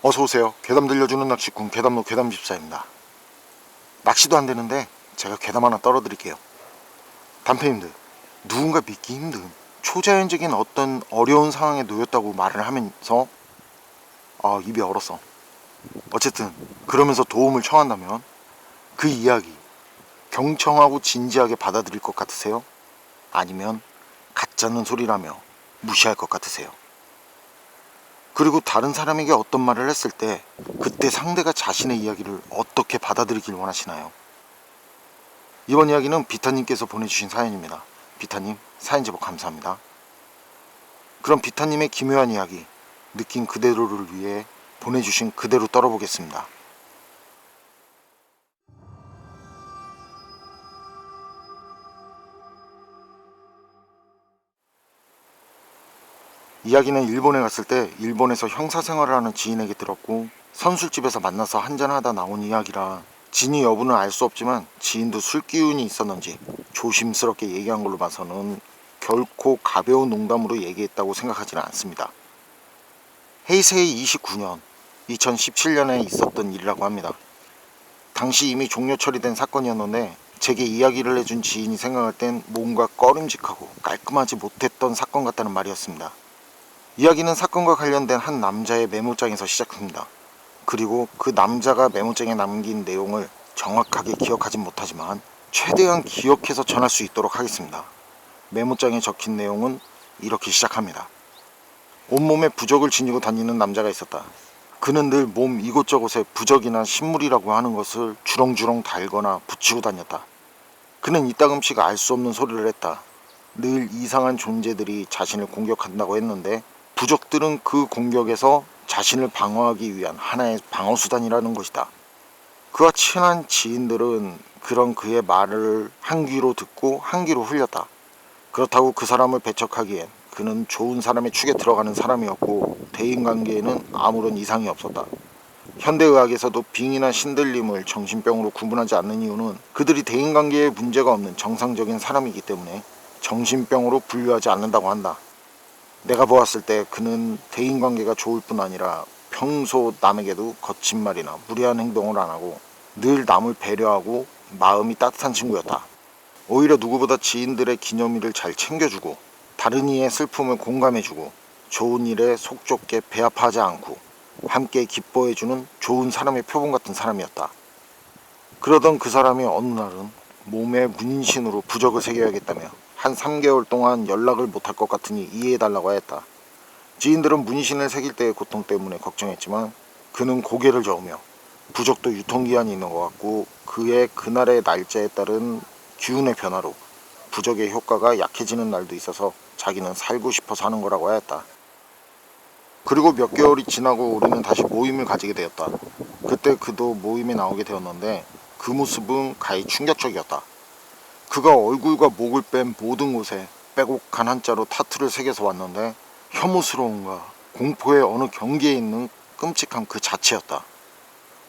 어서오세요. 괴담 들려주는 낚시꾼 괴담로 괴담집사입니다. 낚시도 안 되는데 제가 괴담 하나 떨어드릴게요. 단편님들, 누군가 믿기 힘든 초자연적인 어떤 어려운 상황에 놓였다고 말을 하면서 입이 얼었어. 어쨌든 그러면서 도움을 청한다면 그 이야기 경청하고 진지하게 받아들일 것 같으세요? 아니면 가짜는 소리라며 무시할 것 같으세요? 그리고 다른 사람에게 어떤 말을 했을 때 그때 상대가 자신의 이야기를 어떻게 받아들이길 원하시나요? 이번 이야기는 비타님께서 보내주신 사연입니다. 비타님, 사연 제보 감사합니다. 그럼 비타님의 기묘한 이야기, 느낀 그대로를 위해 보내주신 그대로 떨어보겠습니다. 이야기는 일본에 갔을 때 일본에서 형사 생활을 하는 지인에게 들었고, 선술집에서 만나서 한잔하다 나온 이야기라 진위 여부는 알 수 없지만 지인도 술 기운이 있었는지 조심스럽게 얘기한 걸로 봐서는 결코 가벼운 농담으로 얘기했다고 생각하지는 않습니다. 헤이세이 29년 2017년에 있었던 일이라고 합니다. 당시 이미 종료 처리된 사건이었는데 제게 이야기를 해준 지인이 생각할 땐 뭔가 꺼림직하고 깔끔하지 못했던 사건 같다는 말이었습니다. 이야기는 사건과 관련된 한 남자의 메모장에서 시작합니다. 그리고 그 남자가 메모장에 남긴 내용을 정확하게 기억하진 못하지만 최대한 기억해서 전할 수 있도록 하겠습니다. 메모장에 적힌 내용은 이렇게 시작합니다. 온몸에 부적을 지니고 다니는 남자가 있었다. 그는 늘 몸 이곳저곳에 부적이나 신물이라고 하는 것을 주렁주렁 달거나 붙이고 다녔다. 그는 이따금씩 알 수 없는 소리를 했다. 늘 이상한 존재들이 자신을 공격한다고 했는데 부적들은 그 공격에서 자신을 방어하기 위한 하나의 방어수단이라는 것이다. 그와 친한 지인들은 그런 그의 말을 한 귀로 듣고 한 귀로 흘렸다. 그렇다고 그 사람을 배척하기엔 그는 좋은 사람의 축에 들어가는 사람이었고 대인관계에는 아무런 이상이 없었다. 현대의학에서도 빙이나 신들림을 정신병으로 구분하지 않는 이유는 그들이 대인관계에 문제가 없는 정상적인 사람이기 때문에 정신병으로 분류하지 않는다고 한다. 내가 보았을 때 그는 대인관계가 좋을 뿐 아니라 평소 남에게도 거친 말이나 무례한 행동을 안 하고 늘 남을 배려하고 마음이 따뜻한 친구였다. 오히려 누구보다 지인들의 기념일을 잘 챙겨주고 다른 이의 슬픔을 공감해주고 좋은 일에 속 좁게 배아파하지 않고 함께 기뻐해주는 좋은 사람의 표본 같은 사람이었다. 그러던 그 사람이 어느 날은 몸에 문신으로 부적을 새겨야겠다며 한 3개월 동안 연락을 못할 것 같으니 이해해달라고 하였다. 지인들은 문신을 새길 때의 고통 때문에 걱정했지만 그는 고개를 저으며 부적도 유통기한이 있는 것 같고 그의 그날의 날짜에 따른 기운의 변화로 부적의 효과가 약해지는 날도 있어서 자기는 살고 싶어서 하는 거라고 하였다. 그리고 몇 개월이 지나고 우리는 다시 모임을 가지게 되었다. 그때 그도 모임에 나오게 되었는데 그 모습은 가히 충격적이었다. 그가 얼굴과 목을 뺀 모든 곳에 빼곡한 한자로 타투를 새겨서 왔는데 혐오스러움과 공포의 어느 경계에 있는 끔찍함 그 자체였다.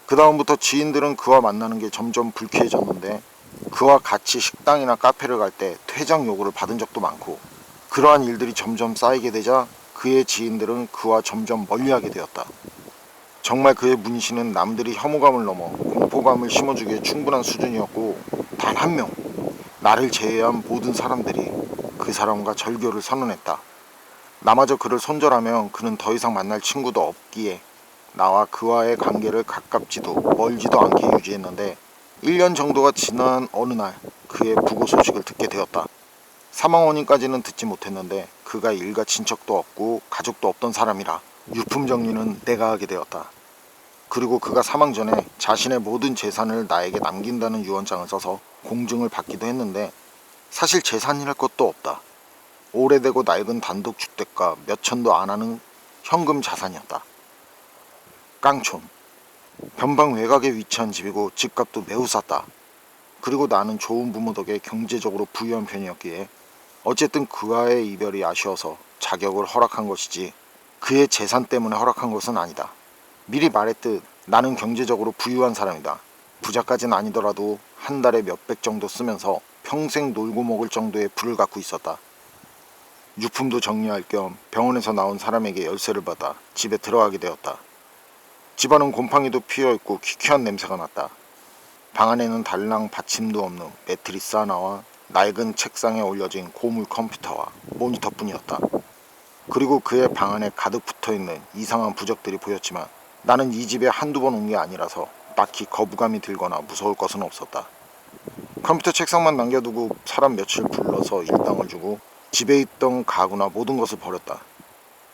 그 다음부터 지인들은 그와 만나는 게 점점 불쾌해졌는데 그와 같이 식당이나 카페를 갈 때 퇴장 요구를 받은 적도 많고 그러한 일들이 점점 쌓이게 되자 그의 지인들은 그와 점점 멀리하게 되었다. 정말 그의 문신은 남들이 혐오감을 넘어 공포감을 심어주기에 충분한 수준이었고 단 한 명, 나를 제외한 모든 사람들이 그 사람과 절교를 선언했다. 나마저 그를 손절하면 그는 더 이상 만날 친구도 없기에 나와 그와의 관계를 가깝지도 멀지도 않게 유지했는데 1년 정도가 지난 어느 날 그의 부고 소식을 듣게 되었다. 사망 원인까지는 듣지 못했는데 그가 일가 친척도 없고 가족도 없던 사람이라 유품 정리는 내가 하게 되었다. 그리고 그가 사망 전에 자신의 모든 재산을 나에게 남긴다는 유언장을 써서 공증을 받기도 했는데 사실 재산이랄 것도 없다. 오래되고 낡은 단독주택가 몇 천도 안 하는 현금 자산이었다. 깡촌. 변방 외곽에 위치한 집이고 집값도 매우 쌌다. 그리고 나는 좋은 부모 덕에 경제적으로 부유한 편이었기에 어쨌든 그와의 이별이 아쉬워서 자격을 허락한 것이지 그의 재산 때문에 허락한 것은 아니다. 미리 말했듯 나는 경제적으로 부유한 사람이다. 부자까지는 아니더라도 한 달에 몇백 정도 쓰면서 평생 놀고 먹을 정도의 부를 갖고 있었다. 유품도 정리할 겸 병원에서 나온 사람에게 열쇠를 받아 집에 들어가게 되었다. 집안은 곰팡이도 피어있고 기괴한 냄새가 났다. 방 안에는 달랑 받침도 없는 매트리스 하나와 낡은 책상에 올려진 고물 컴퓨터와 모니터뿐이었다. 그리고 그의 방 안에 가득 붙어있는 이상한 부적들이 보였지만 나는 이 집에 한두 번 온 게 아니라서 딱히 거부감이 들거나 무서울 것은 없었다. 컴퓨터 책상만 남겨두고 사람 며칠 불러서 일당을 주고 집에 있던 가구나 모든 것을 버렸다.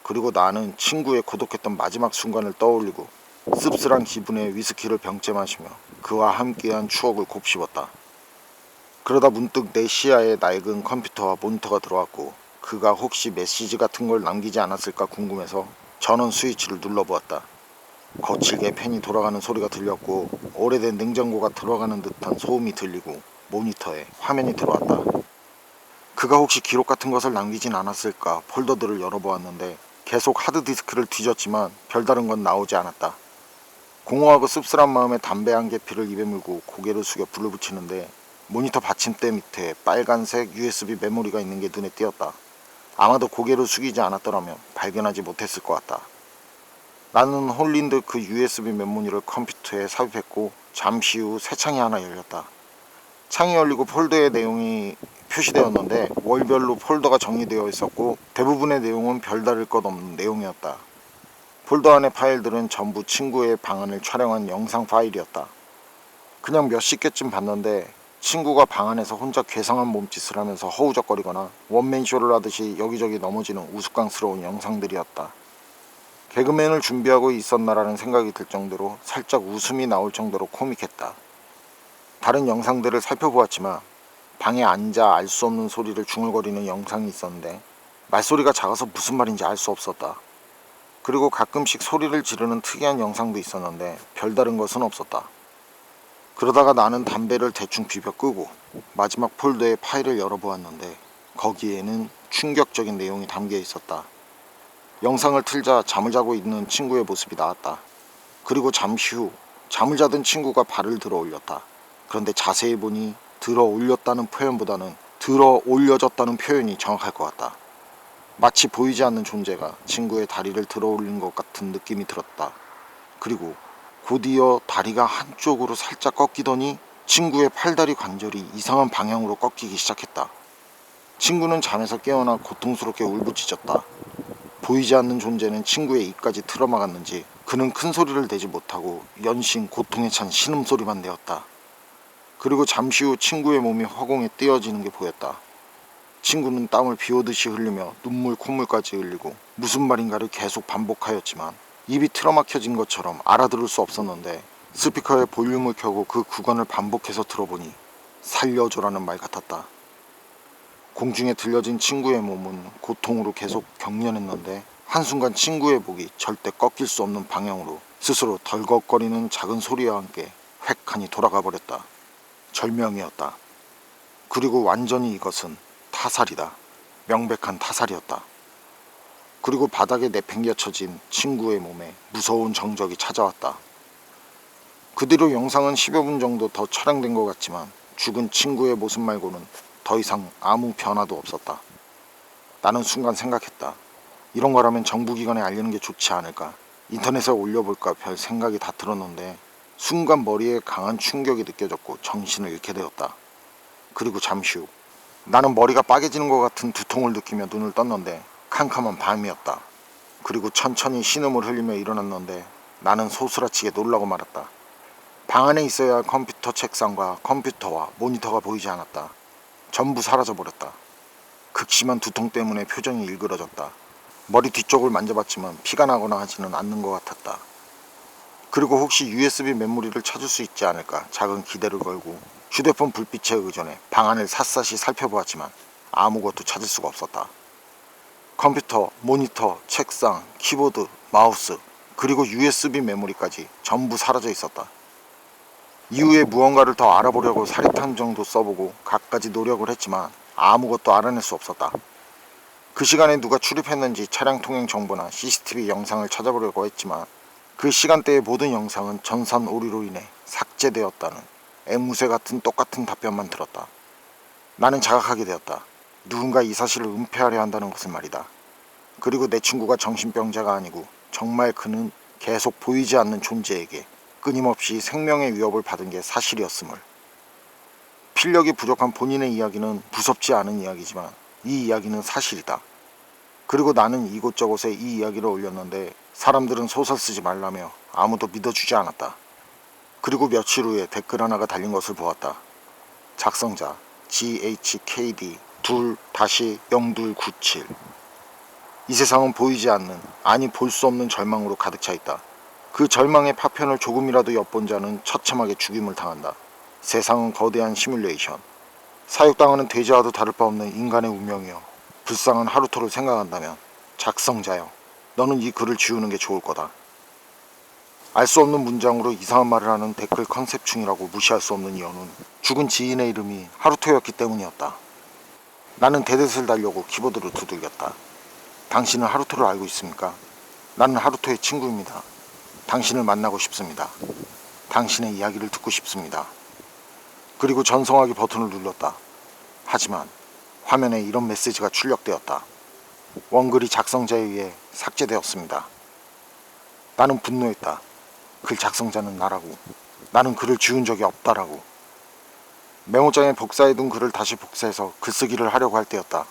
그리고 나는 친구의 고독했던 마지막 순간을 떠올리고 씁쓸한 기분에 위스키를 병째 마시며 그와 함께한 추억을 곱씹었다. 그러다 문득 내 시야에 낡은 컴퓨터와 모니터가 들어왔고 그가 혹시 메시지 같은 걸 남기지 않았을까 궁금해서 전원 스위치를 눌러보았다. 거칠게 팬이 돌아가는 소리가 들렸고 오래된 냉장고가 들어가는 듯한 소음이 들리고 모니터에 화면이 들어왔다. 그가 혹시 기록 같은 것을 남기진 않았을까 폴더들을 열어보았는데 계속 하드디스크를 뒤졌지만 별다른 건 나오지 않았다. 공허하고 씁쓸한 마음에 담배 한 개피를 입에 물고 고개를 숙여 불을 붙이는데 모니터 받침대 밑에 빨간색 USB 메모리가 있는 게 눈에 띄었다. 아마도 고개를 숙이지 않았더라면 발견하지 못했을 것 같다. 나는 홀린 듯 그 USB 메모리를 컴퓨터에 삽입했고 잠시 후 새 창이 하나 열렸다. 창이 열리고 폴더의 내용이 표시되었는데 월별로 폴더가 정리되어 있었고 대부분의 내용은 별다를 것 없는 내용이었다. 폴더 안의 파일들은 전부 친구의 방안을 촬영한 영상 파일이었다. 그냥 몇십 개쯤 봤는데 친구가 방 안에서 혼자 괴상한 몸짓을 하면서 허우적거리거나 원맨쇼를 하듯이 여기저기 넘어지는 우스꽝스러운 영상들이었다. 개그맨을 준비하고 있었나라는 생각이 들 정도로 살짝 웃음이 나올 정도로 코믹했다. 다른 영상들을 살펴보았지만 방에 앉아 알 수 없는 소리를 중얼거리는 영상이 있었는데 말소리가 작아서 무슨 말인지 알 수 없었다. 그리고 가끔씩 소리를 지르는 특이한 영상도 있었는데 별다른 것은 없었다. 그러다가 나는 담배를 대충 비벼 끄고 마지막 폴더의 파일을 열어보았는데 거기에는 충격적인 내용이 담겨 있었다. 영상을 틀자 잠을 자고 있는 친구의 모습이 나왔다. 그리고 잠시 후 잠을 자던 친구가 발을 들어 올렸다. 그런데 자세히 보니 들어 올렸다는 표현보다는 들어 올려졌다는 표현이 정확할 것 같다. 마치 보이지 않는 존재가 친구의 다리를 들어 올린 것 같은 느낌이 들었다. 그리고 곧이어 다리가 한쪽으로 살짝 꺾이더니 친구의 팔다리 관절이 이상한 방향으로 꺾이기 시작했다. 친구는 잠에서 깨어나 고통스럽게 울부짖었다. 보이지 않는 존재는 친구의 입까지 틀어막았는지 그는 큰 소리를 내지 못하고 연신 고통에 찬 신음소리만 내었다. 그리고 잠시 후 친구의 몸이 화공에 띄어지는 게 보였다. 친구는 땀을 비오듯이 흘리며 눈물 콧물까지 흘리고 무슨 말인가를 계속 반복하였지만 입이 틀어막혀진 것처럼 알아들을 수 없었는데 스피커에 볼륨을 켜고 그 구간을 반복해서 들어보니 살려줘라는 말 같았다. 공중에 들려진 친구의 몸은 고통으로 계속 경련했는데 한순간 친구의 목이 절대 꺾일 수 없는 방향으로 스스로 덜컥거리는 작은 소리와 함께 획하니 돌아가 버렸다. 절명이었다. 그리고 완전히 이것은 타살이다. 명백한 타살이었다. 그리고 바닥에 내팽겨쳐진 친구의 몸에 무서운 정적이 찾아왔다. 그 뒤로 영상은 10여 분 정도 더 촬영된 것 같지만 죽은 친구의 모습 말고는 더 이상 아무 변화도 없었다. 나는 순간 생각했다. 이런 거라면 정부기관에 알리는 게 좋지 않을까. 인터넷에 올려볼까 별 생각이 다 들었는데 순간 머리에 강한 충격이 느껴졌고 정신을 잃게 되었다. 그리고 잠시 후 나는 머리가 빠개지는 것 같은 두통을 느끼며 눈을 떴는데 캄캄한 밤이었다. 그리고 천천히 신음을 흘리며 일어났는데 나는 소스라치게 놀라고 말았다. 방 안에 있어야 할 컴퓨터 책상과 컴퓨터와 모니터가 보이지 않았다. 전부 사라져버렸다. 극심한 두통 때문에 표정이 일그러졌다. 머리 뒤쪽을 만져봤지만 피가 나거나 하지는 않는 것 같았다. 그리고 혹시 USB 메모리를 찾을 수 있지 않을까 작은 기대를 걸고 휴대폰 불빛에 의존해 방 안을 샅샅이 살펴보았지만 아무것도 찾을 수가 없었다. 컴퓨터, 모니터, 책상, 키보드, 마우스, 그리고 USB 메모리까지 전부 사라져 있었다. 이후에 무언가를 더 알아보려고 사리탐정도 써보고 갖가지 노력을 했지만 아무것도 알아낼 수 없었다. 그 시간에 누가 출입했는지 차량 통행 정보나 CCTV 영상을 찾아보려고 했지만 그 시간대의 모든 영상은 전산 오류로 인해 삭제되었다는 앵무새 같은 똑같은 답변만 들었다. 나는 자각하게 되었다. 누군가 이 사실을 은폐하려 한다는 것을 말이다. 그리고 내 친구가 정신병자가 아니고 정말 그는 계속 보이지 않는 존재에게 끊임없이 생명의 위협을 받은 게 사실이었음을. 필력이 부족한 본인의 이야기는 무섭지 않은 이야기지만 이 이야기는 사실이다. 그리고 나는 이곳저곳에 이 이야기를 올렸는데 사람들은 소설 쓰지 말라며 아무도 믿어주지 않았다. 그리고 며칠 후에 댓글 하나가 달린 것을 보았다. 작성자 GHKD 2-0297. 이 세상은 보이지 않는, 아니 볼 수 없는 절망으로 가득 차 있다. 그 절망의 파편을 조금이라도 엿본 자는 처참하게 죽임을 당한다. 세상은 거대한 시뮬레이션. 사육당하는 돼지와도 다를 바 없는 인간의 운명이여, 불쌍한 하루토를 생각한다면 작성자여, 너는 이 글을 지우는 게 좋을 거다. 알 수 없는 문장으로 이상한 말을 하는 댓글 컨셉 중이라고 무시할 수 없는 이유는 죽은 지인의 이름이 하루토였기 때문이었다. 나는 대댓을 달려고 키보드를 두들겼다. 당신은 하루토를 알고 있습니까? 나는 하루토의 친구입니다. 당신을 만나고 싶습니다. 당신의 이야기를 듣고 싶습니다. 그리고 전송하기 버튼을 눌렀다. 하지만 화면에 이런 메시지가 출력되었다. 원글이 작성자에 의해 삭제되었습니다. 나는 분노했다. 글 작성자는 나라고. 나는 글을 지운 적이 없다라고. 메모장에 복사해둔 글을 다시 복사해서 글쓰기를 하려고 할 때였다.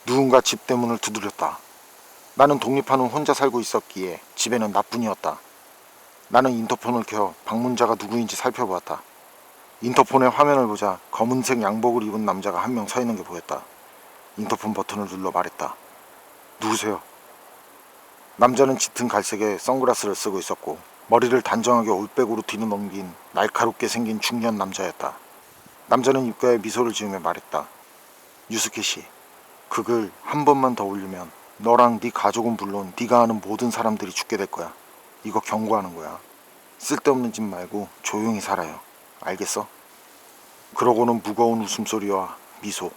누군가 집 대문을 두드렸다. 나는 독립한 후 혼자 살고 있었기에 집에는 나뿐이었다. 나는 인터폰을 켜 방문자가 누구인지 살펴보았다. 인터폰의 화면을 보자 검은색 양복을 입은 남자가 한 명 서 있는 게 보였다. 인터폰 버튼을 눌러 말했다. 누구세요? 남자는 짙은 갈색의 선글라스를 쓰고 있었고 머리를 단정하게 올백으로 뒤로 넘긴 날카롭게 생긴 중년 남자였다. 남자는 입가에 미소를 지으며 말했다. 유스케 씨, 그 글 한 번만 더 올리면 너랑 네 가족은 물론 네가 아는 모든 사람들이 죽게 될 거야. 이거 경고하는 거야. 쓸데없는 짓 말고 조용히 살아요. 알겠어? 그러고는 무거운 웃음소리와 미소.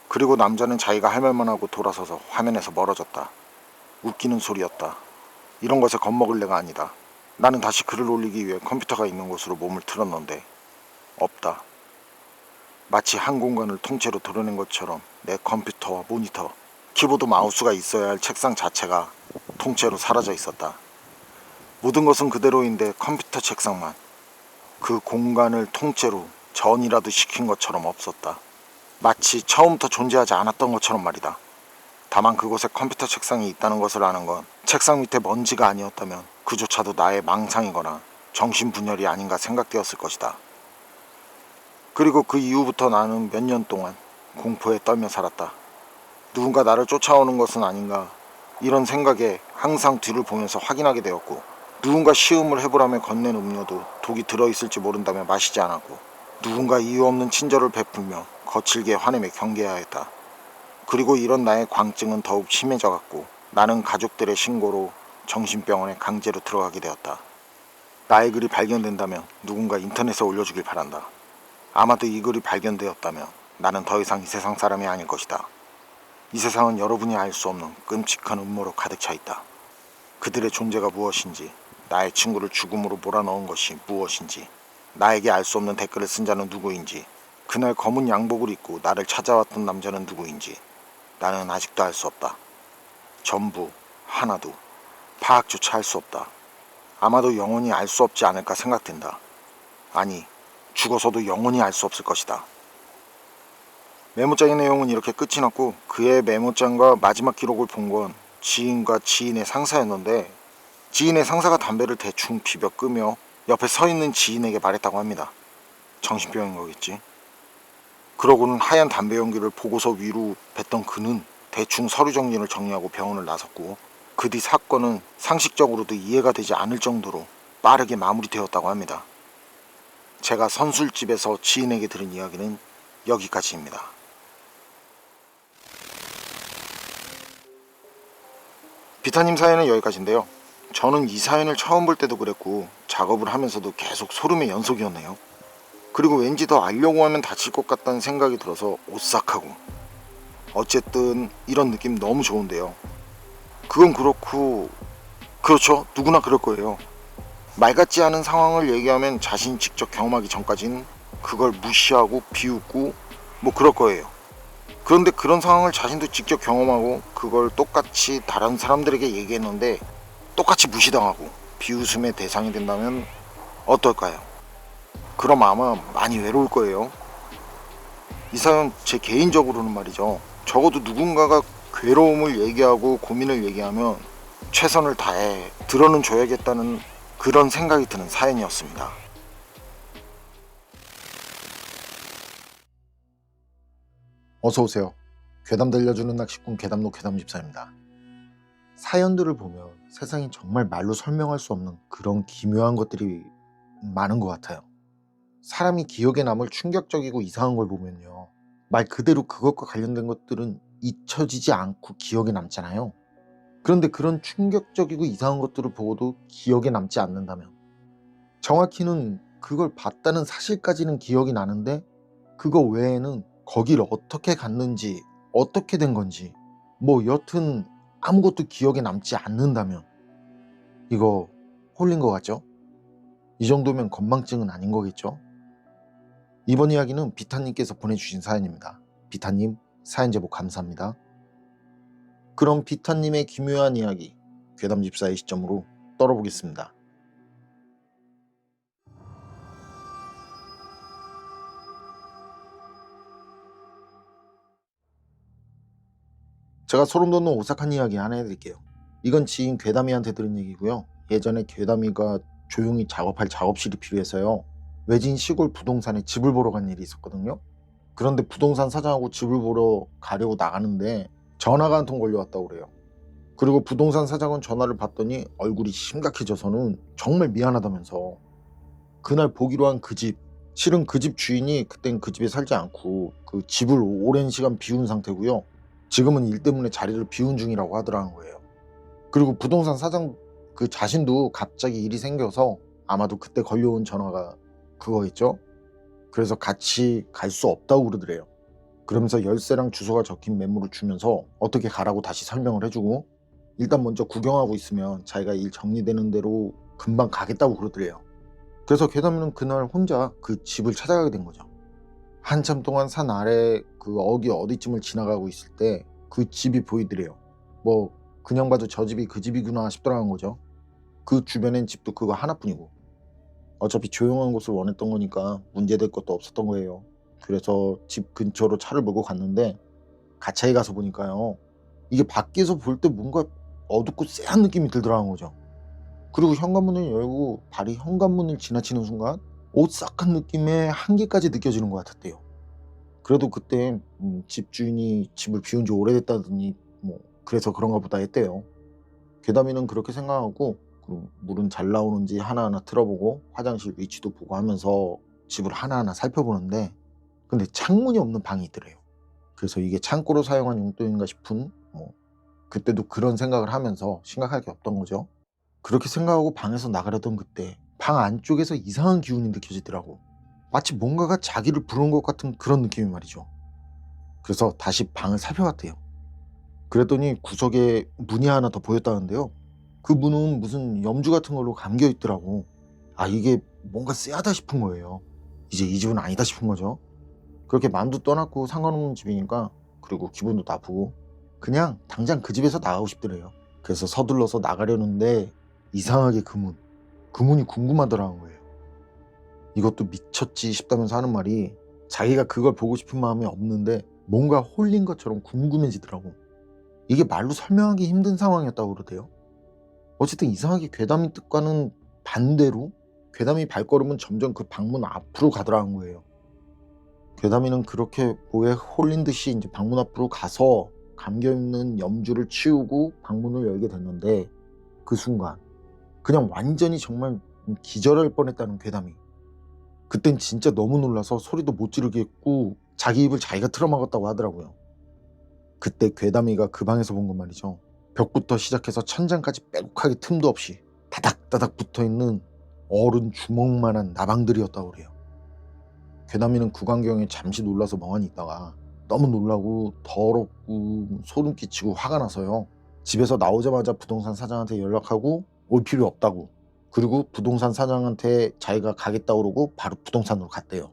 그리고 남자는 자기가 할 말만 하고 돌아서서 화면에서 멀어졌다. 웃기는 소리였다. 이런 것에 겁먹을 내가 아니다. 나는 다시 글을 올리기 위해 컴퓨터가 있는 곳으로 몸을 틀었는데 없다. 마치 한 공간을 통째로 도려낸 것처럼 내 컴퓨터와 모니터, 키보드, 마우스가 있어야 할 책상 자체가 통째로 사라져 있었다. 모든 것은 그대로인데 컴퓨터 책상만 그 공간을 통째로 전이라도 시킨 것처럼 없었다. 마치 처음부터 존재하지 않았던 것처럼 말이다. 다만 그곳에 컴퓨터 책상이 있다는 것을 아는 건 책상 밑에 먼지가 아니었다면 그조차도 나의 망상이거나 정신분열이 아닌가 생각되었을 것이다. 그리고 그 이후부터 나는 몇 년 동안 공포에 떨며 살았다. 누군가 나를 쫓아오는 것은 아닌가, 이런 생각에 항상 뒤를 보면서 확인하게 되었고, 누군가 시음을 해보라며 건넨 음료도 독이 들어있을지 모른다며 마시지 않았고, 누군가 이유 없는 친절을 베풀며 거칠게 화내며 경계해야 했다. 그리고 이런 나의 광증은 더욱 심해져갔고 나는 가족들의 신고로 정신병원에 강제로 들어가게 되었다. 나의 글이 발견된다면 누군가 인터넷에 올려주길 바란다. 아마도 이 글이 발견되었다면 나는 더 이상 이 세상 사람이 아닐 것이다. 이 세상은 여러분이 알 수 없는 끔찍한 음모로 가득 차 있다. 그들의 존재가 무엇인지, 나의 친구를 죽음으로 몰아넣은 것이 무엇인지, 나에게 알 수 없는 댓글을 쓴 자는 누구인지, 그날 검은 양복을 입고 나를 찾아왔던 남자는 누구인지 나는 아직도 알 수 없다. 전부, 하나도 파악조차 할 수 없다. 아마도 영원히 알 수 없지 않을까 생각된다. 아니, 죽어서도 영원히 알 수 없을 것이다. 메모장의 내용은 이렇게 끝이 났고, 그의 메모장과 마지막 기록을 본 건 지인과 지인의 상사였는데, 지인의 상사가 담배를 대충 비벼 끄며 옆에 서 있는 지인에게 말했다고 합니다. 정신병인 거겠지. 그러고는 하얀 담배 연기를 보고서 위로 뱉던 그는 대충 서류 정리를 정리하고 병원을 나섰고, 그 뒤 사건은 상식적으로도 이해가 되지 않을 정도로 빠르게 마무리되었다고 합니다. 제가 선술집에서 지인에게 들은 이야기는 여기까지입니다. 비타님 사연은 여기까지인데요. 저는 이 사연을 처음 볼 때도 그랬고 작업을 하면서도 계속 소름의 연속이었네요. 그리고 왠지 더 알려고 하면 다칠 것 같다는 생각이 들어서 오싹하고, 어쨌든 이런 느낌 너무 좋은데요. 그건 그렇고, 그렇죠, 누구나 그럴 거예요. 말 같지 않은 상황을 얘기하면 자신이 직접 경험하기 전까지는 그걸 무시하고 비웃고 뭐 그럴 거예요. 그런데 그런 상황을 자신도 직접 경험하고 그걸 똑같이 다른 사람들에게 얘기했는데 똑같이 무시당하고 비웃음의 대상이 된다면 어떨까요? 그럼 아마 많이 외로울 거예요. 이 사연 제 개인적으로는 말이죠. 적어도 누군가가 괴로움을 얘기하고 고민을 얘기하면 최선을 다해 들어는 줘야겠다는 그런 생각이 드는 사연이었습니다. 어서오세요. 괴담 들려주는 낚시꾼 괴담로 괴담집사입니다. 사연들을 보면 세상이 정말 말로 설명할 수 없는 그런 기묘한 것들이 많은 것 같아요. 사람이 기억에 남을 충격적이고 이상한 걸 보면요, 말 그대로 그것과 관련된 것들은 잊혀지지 않고 기억에 남잖아요. 그런데 그런 충격적이고 이상한 것들을 보고도 기억에 남지 않는다면, 정확히는 그걸 봤다는 사실까지는 기억이 나는데 그거 외에는 거기를 어떻게 갔는지, 어떻게 된 건지, 뭐 여튼 아무것도 기억에 남지 않는다면 이거 홀린 것 같죠? 이 정도면 건망증은 아닌 거겠죠? 이번 이야기는 비타님께서 보내주신 사연입니다. 비타님, 사연 제보 감사합니다. 그럼 비타님의 기묘한 이야기, 괴담집사의 시점으로 떨어보겠습니다. 제가 소름 돋는 오싹한 이야기 하나 해드릴게요. 이건 지인 괴담이한테 들은 얘기고요. 예전에 괴담이가 조용히 작업할 작업실이 필요해서요, 외진 시골 부동산에 집을 보러 간 일이 있었거든요. 그런데 부동산 사장하고 집을 보러 가려고 나가는데 전화가 한 통 걸려왔다고 그래요. 그리고 부동산 사장은 전화를 받더니 얼굴이 심각해져서는 정말 미안하다면서 그날 보기로 한 그 집, 실은 그 집 주인이 그땐 그 집에 살지 않고 그 집을 오랜 시간 비운 상태고요. 지금은 일 때문에 자리를 비운 중이라고 하더라는 거예요. 그리고 부동산 사장 그 자신도 갑자기 일이 생겨서 아마도 그때 걸려온 전화가 그거겠죠. 그래서 같이 갈 수 없다고 그러더래요. 그러면서 열쇠랑 주소가 적힌 메모를 주면서 어떻게 가라고 다시 설명을 해주고 일단 먼저 구경하고 있으면 자기가 일 정리되는 대로 금방 가겠다고 그러더래요. 그래서 괴담이는 그날 혼자 그 집을 찾아가게 된 거죠. 한참 동안 산 아래 그 어귀 어디쯤을 지나가고 있을 때 그 집이 보이더래요. 뭐 그냥 봐도 저 집이 그 집이구나 싶더라는 거죠. 그 주변엔 집도 그거 하나뿐이고 어차피 조용한 곳을 원했던 거니까 문제될 것도 없었던 거예요. 그래서 집 근처로 차를 몰고 갔는데 가차에 가서 보니까요, 이게 밖에서 볼 때 뭔가 어둡고 쎄한 느낌이 들더라는 거죠. 그리고 현관문을 열고 발이 현관문을 지나치는 순간 오싹한 느낌의 한기까지 느껴지는 것 같았대요. 그래도 그때 집주인이 집을 비운 지 오래됐다더니 뭐 그래서 그런가 보다 했대요. 괴담이는 그렇게 생각하고 물은 잘 나오는지 하나하나 틀어보고 화장실 위치도 보고 하면서 집을 하나하나 살펴보는데 근데 창문이 없는 방이 있더래요. 그래서 이게 창고로 사용한 용도인가 싶은 그때도 그런 생각을 하면서 심각할 게 없던 거죠. 그렇게 생각하고 방에서 나가려던 그때 방 안쪽에서 이상한 기운이 느껴지더라고. 마치 뭔가가 자기를 부른 것 같은 그런 느낌이 말이죠. 그래서 다시 방을 살펴봤대요. 그랬더니 구석에 문이 하나 더 보였다는데요. 그 문은 무슨 염주 같은 걸로 감겨 있더라고. 아, 이게 뭔가 쎄하다 싶은 거예요. 이제 이 집은 아니다 싶은 거죠. 그렇게 만두 떠났고 상관없는 집이니까, 그리고 기분도 나쁘고 그냥 당장 그 집에서 나가고 싶더래요. 그래서 서둘러서 나가려는데 이상하게 그 문이 궁금하더라는 거예요. 이것도 미쳤지 싶다면서 하는 말이 자기가 그걸 보고 싶은 마음이 없는데 뭔가 홀린 것처럼 궁금해지더라고. 이게 말로 설명하기 힘든 상황이었다고 그러대요. 어쨌든 이상하게 괴담이 뜻과는 반대로 괴담이 발걸음은 점점 그 방문 앞으로 가더라는 거예요. 괴담이는 그렇게 뭐에 홀린 듯이 이제 방문 앞으로 가서 감겨있는 염주를 치우고 방문을 열게 됐는데 그 순간 그냥 완전히 정말 기절할 뻔했다는 괴담이. 그땐 진짜 너무 놀라서 소리도 못 지르겠고 자기 입을 자기가 틀어막았다고 하더라고요. 그때 괴담이가 그 방에서 본 건 말이죠, 벽부터 시작해서 천장까지 빼곡하게 틈도 없이 다닥다닥 붙어있는 어른 주먹만한 나방들이었다고 그래요. 괴담이는 그 광경에 잠시 놀라서 멍하니 있다가 너무 놀라고 더럽고 소름 끼치고 화가 나서요, 집에서 나오자마자 부동산 사장한테 연락하고 올 필요 없다고, 그리고 부동산 사장한테 자기가 가겠다고 그러고 바로 부동산으로 갔대요.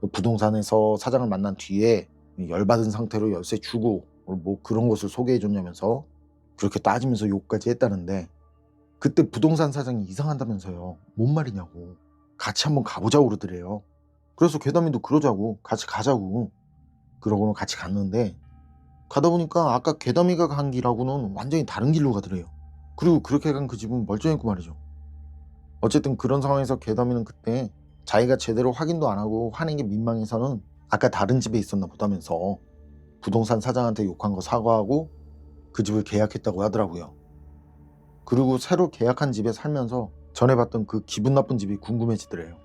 그 부동산에서 사장을 만난 뒤에 열받은 상태로 열쇠 주고 뭐 그런 것을 소개해 줬냐면서 그렇게 따지면서 욕까지 했다는데, 그때 부동산 사장이 이상하다면서요. 뭔 말이냐고. 같이 한번 가보자고 그러더래요. 그래서 괴담이도 그러자고 같이 가자고 그러고는 같이 갔는데, 가다 보니까 아까 괴담이가 간 길하고는 완전히 다른 길로 가더래요. 그리고 그렇게 간 그 집은 멀쩡했고 말이죠. 어쨌든 그런 상황에서 괴담이는 그때 자기가 제대로 확인도 안 하고 하는 게 민망해서는 아까 다른 집에 있었나 보다면서 부동산 사장한테 욕한 거 사과하고 그 집을 계약했다고 하더라고요. 그리고 새로 계약한 집에 살면서 전에 봤던 그 기분 나쁜 집이 궁금해지더래요.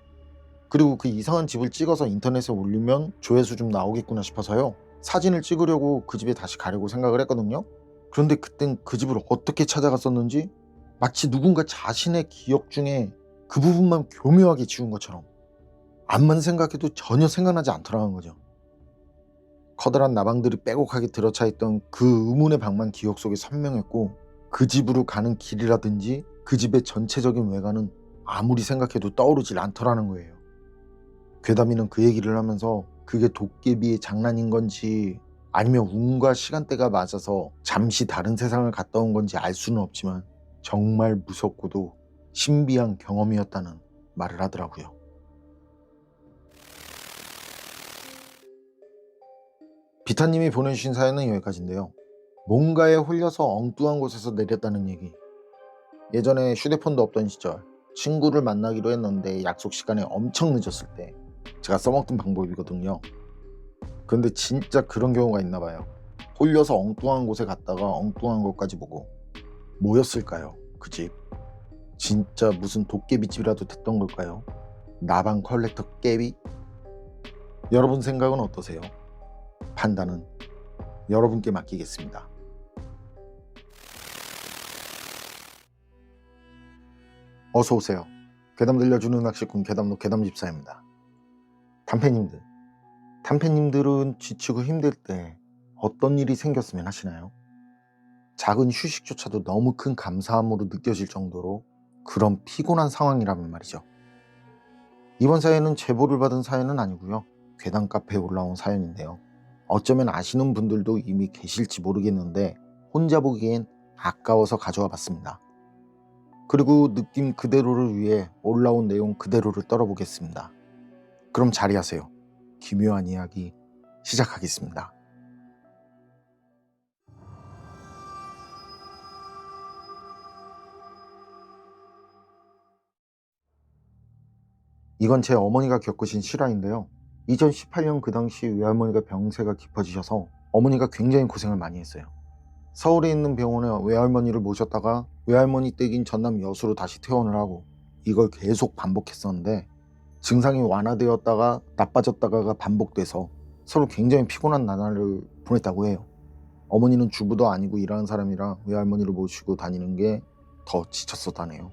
그리고 그 이상한 집을 찍어서 인터넷에 올리면 조회수 좀 나오겠구나 싶어서요. 사진을 찍으려고 그 집에 다시 가려고 생각을 했거든요. 그런데 그땐 그 집을 어떻게 찾아갔었는지 마치 누군가 자신의 기억 중에 그 부분만 교묘하게 지운 것처럼 암만 생각해도 전혀 생각나지 않더라는 거죠. 커다란 나방들이 빼곡하게 들어차 있던 그 의문의 방만 기억 속에 선명했고, 그 집으로 가는 길이라든지 그 집의 전체적인 외관은 아무리 생각해도 떠오르질 않더라는 거예요. 괴담이는 그 얘기를 하면서 그게 도깨비의 장난인 건지 아니면 운과 시간대가 맞아서 잠시 다른 세상을 갔다 온 건지 알 수는 없지만 정말 무섭고도 신비한 경험이었다는 말을 하더라고요. 비타님이 보내주신 사연은 여기까지인데요. 뭔가에 홀려서 엉뚱한 곳에서 내렸다는 얘기. 예전에 휴대폰도 없던 시절 친구를 만나기로 했는데 약속 시간에 엄청 늦었을 때 제가 써먹던 방법이거든요. 근데 진짜 그런 경우가 있나 봐요. 홀려서 엉뚱한 곳에 갔다가 엉뚱한 것까지 보고. 뭐였을까요? 그 집. 진짜 무슨 도깨비집이라도 됐던 걸까요? 나방 컬렉터 깨비? 여러분 생각은 어떠세요? 판단은 여러분께 맡기겠습니다. 어서 오세요. 괴담 들려주는 낚시꾼 괴담로 괴담집사입니다. 단패님들, 단패님들은 지치고 힘들 때 어떤 일이 생겼으면 하시나요? 작은 휴식조차도 너무 큰 감사함으로 느껴질 정도로 그런 피곤한 상황이라면 말이죠. 이번 사연은 제보를 받은 사연은 아니고요. 괴담 카페에 올라온 사연인데요. 어쩌면 아시는 분들도 이미 계실지 모르겠는데 혼자 보기엔 아까워서 가져와 봤습니다. 그리고 느낌 그대로를 위해 올라온 내용 그대로를 떨어보겠습니다. 그럼 자리하세요. 기묘한 이야기 시작하겠습니다. 이건 제 어머니가 겪으신 실화인데요. 2018년 그 당시 외할머니가 병세가 깊어지셔서 어머니가 굉장히 고생을 많이 했어요. 서울에 있는 병원에 외할머니를 모셨다가 외할머니 댁인 전남 여수로 다시 퇴원을 하고 이걸 계속 반복했었는데, 증상이 완화되었다가 나빠졌다가가 반복돼서 서로 굉장히 피곤한 나날을 보냈다고 해요. 어머니는 주부도 아니고 일하는 사람이라 외할머니를 모시고 다니는 게 더 지쳤었다네요.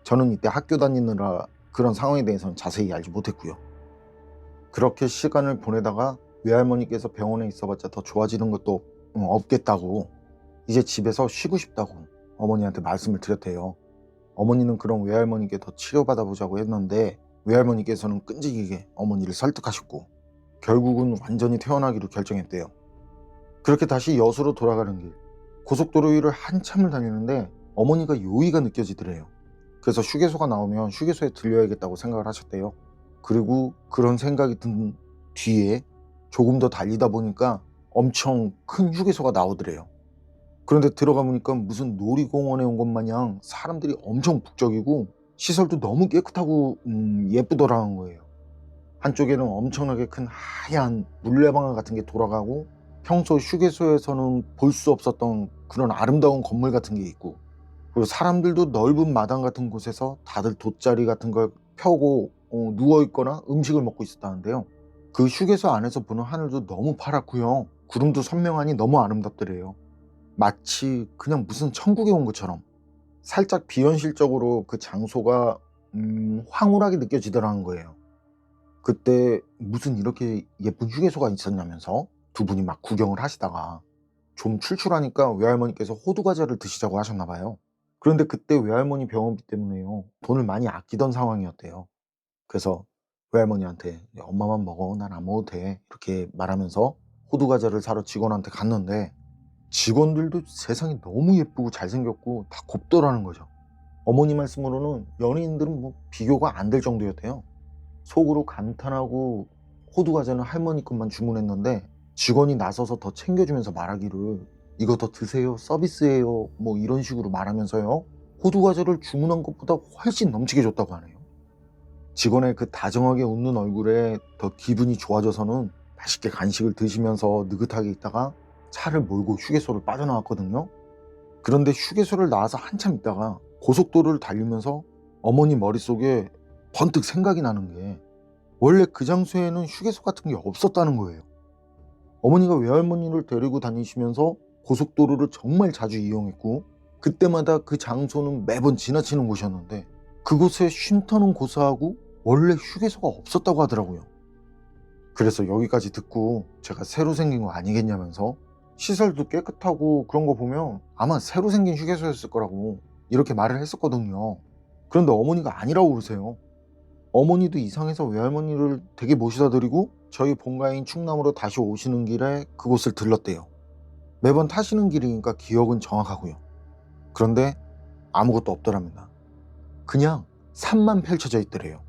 저는 이때 학교 다니느라 그런 상황에 대해서는 자세히 알지 못했고요. 그렇게 시간을 보내다가 외할머니께서 병원에 있어봤자 더 좋아지는 것도 없겠다고 이제 집에서 쉬고 싶다고 어머니한테 말씀을 드렸대요. 어머니는 그럼 외할머니께 더 치료받아 보자고 했는데 외할머니께서는 끈질기게 어머니를 설득하셨고 결국은 완전히 퇴원하기로 결정했대요. 그렇게 다시 여수로 돌아가는 길, 고속도로 위를 한참을 다니는데 어머니가 요의가 느껴지더래요. 그래서 휴게소가 나오면 휴게소에 들려야겠다고 생각을 하셨대요. 그리고 그런 생각이 든 뒤에 조금 더 달리다 보니까 엄청 큰 휴게소가 나오더래요. 그런데 들어가 보니까 무슨 놀이공원에 온 것 마냥 사람들이 엄청 북적이고 시설도 너무 깨끗하고 예쁘더라는 거예요. 한쪽에는 엄청나게 큰 하얀 물레방아 같은 게 돌아가고 평소 휴게소에서는 볼 수 없었던 그런 아름다운 건물 같은 게 있고, 그리고 사람들도 넓은 마당 같은 곳에서 다들 돗자리 같은 걸 펴고 누워있거나 음식을 먹고 있었다는데요. 그 휴게소 안에서 보는 하늘도 너무 파랗고요. 구름도 선명하니 너무 아름답더래요. 마치 그냥 무슨 천국에 온 것처럼 살짝 비현실적으로 그 장소가 황홀하게 느껴지더라는 거예요. 그때 무슨 이렇게 예쁜 휴게소가 있었냐면서 두 분이 막 구경을 하시다가 좀 출출하니까 외할머니께서 호두과자를 드시자고 하셨나 봐요. 그런데 그때 외할머니 병원비 때문에요, 돈을 많이 아끼던 상황이었대요. 그래서 외할머니한테 "엄마만 먹어. 난 안 먹어도 돼." 이렇게 말하면서 호두과자를 사러 직원한테 갔는데 직원들도 세상이 너무 예쁘고 잘생겼고 다 곱더라는 거죠. 어머니 말씀으로는 연예인들은 뭐 비교가 안 될 정도였대요. 속으로 감탄하고 호두과자는 할머니 것만 주문했는데 직원이 나서서 더 챙겨주면서 말하기를 이거 더 드세요, 서비스예요, 뭐 이런 식으로 말하면서요, 호두과자를 주문한 것보다 훨씬 넘치게 줬다고 하네요. 직원의 그 다정하게 웃는 얼굴에 더 기분이 좋아져서는 맛있게 간식을 드시면서 느긋하게 있다가 차를 몰고 휴게소를 빠져나왔거든요. 그런데 휴게소를 나와서 한참 있다가 고속도로를 달리면서 어머니 머릿속에 번뜩 생각이 나는 게 원래 그 장소에는 휴게소 같은 게 없었다는 거예요. 어머니가 외할머니를 데리고 다니시면서 고속도로를 정말 자주 이용했고 그때마다 그 장소는 매번 지나치는 곳이었는데 그곳에 쉼터는 고사하고 원래 휴게소가 없었다고 하더라고요. 그래서 여기까지 듣고 제가 새로 생긴 거 아니겠냐면서 시설도 깨끗하고 그런 거 보면 아마 새로 생긴 휴게소였을 거라고 이렇게 말을 했었거든요. 그런데 어머니가 아니라고 그러세요. 어머니도 이상해서 외할머니를 댁에 모시다 드리고 저희 본가인 충남으로 다시 오시는 길에 그곳을 들렀대요. 매번 타시는 길이니까 기억은 정확하고요. 그런데 아무것도 없더랍니다. 그냥 산만 펼쳐져 있더래요.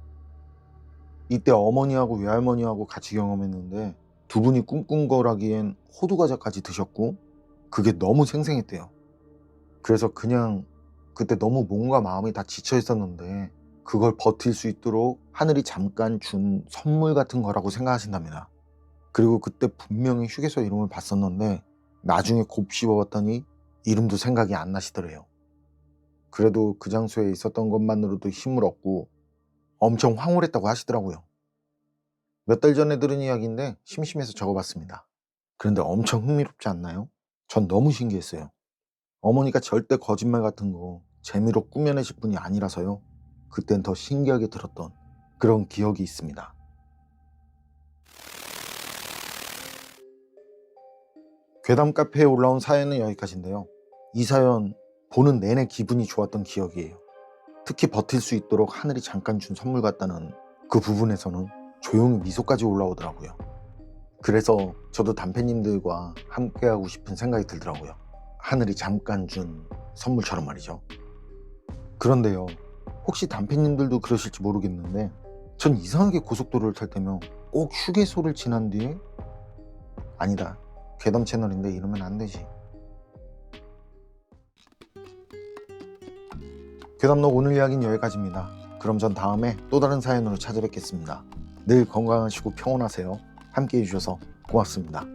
이때 어머니하고 외할머니하고 같이 경험했는데 두 분이 꿈꾼 거라기엔 호두과자까지 드셨고 그게 너무 생생했대요. 그래서 그냥 그때 너무 몸과 마음이 다 지쳐 있었는데 그걸 버틸 수 있도록 하늘이 잠깐 준 선물 같은 거라고 생각하신답니다. 그리고 그때 분명히 휴게소 이름을 봤었는데 나중에 곱씹어봤더니 이름도 생각이 안 나시더래요. 그래도 그 장소에 있었던 것만으로도 힘을 얻고 엄청 황홀했다고 하시더라고요. 몇 달 전에 들은 이야기인데 심심해서 적어봤습니다. 그런데 엄청 흥미롭지 않나요? 전 너무 신기했어요. 어머니가 절대 거짓말 같은 거 재미로 꾸며내실 분이 아니라서요. 그땐 더 신기하게 들었던 그런 기억이 있습니다. 괴담 카페에 올라온 사연은 여기까지인데요. 이 사연 보는 내내 기분이 좋았던 기억이에요. 특히 버틸 수 있도록 하늘이 잠깐 준 선물 같다는 그 부분에서는 조용히 미소까지 올라오더라고요. 그래서 저도 단팬님들과 함께하고 싶은 생각이 들더라고요. 하늘이 잠깐 준 선물처럼 말이죠. 그런데요, 혹시 단팬님들도 그러실지 모르겠는데 전 이상하게 고속도로를 탈 때면 꼭 휴게소를 지난 뒤에 아니다, 괴담 채널인데 이러면 안 되지. 괴담록 오늘 이야기는 여기까지입니다. 그럼 전 다음에 또 다른 사연으로 찾아뵙겠습니다. 늘 건강하시고 평온하세요. 함께 해주셔서 고맙습니다.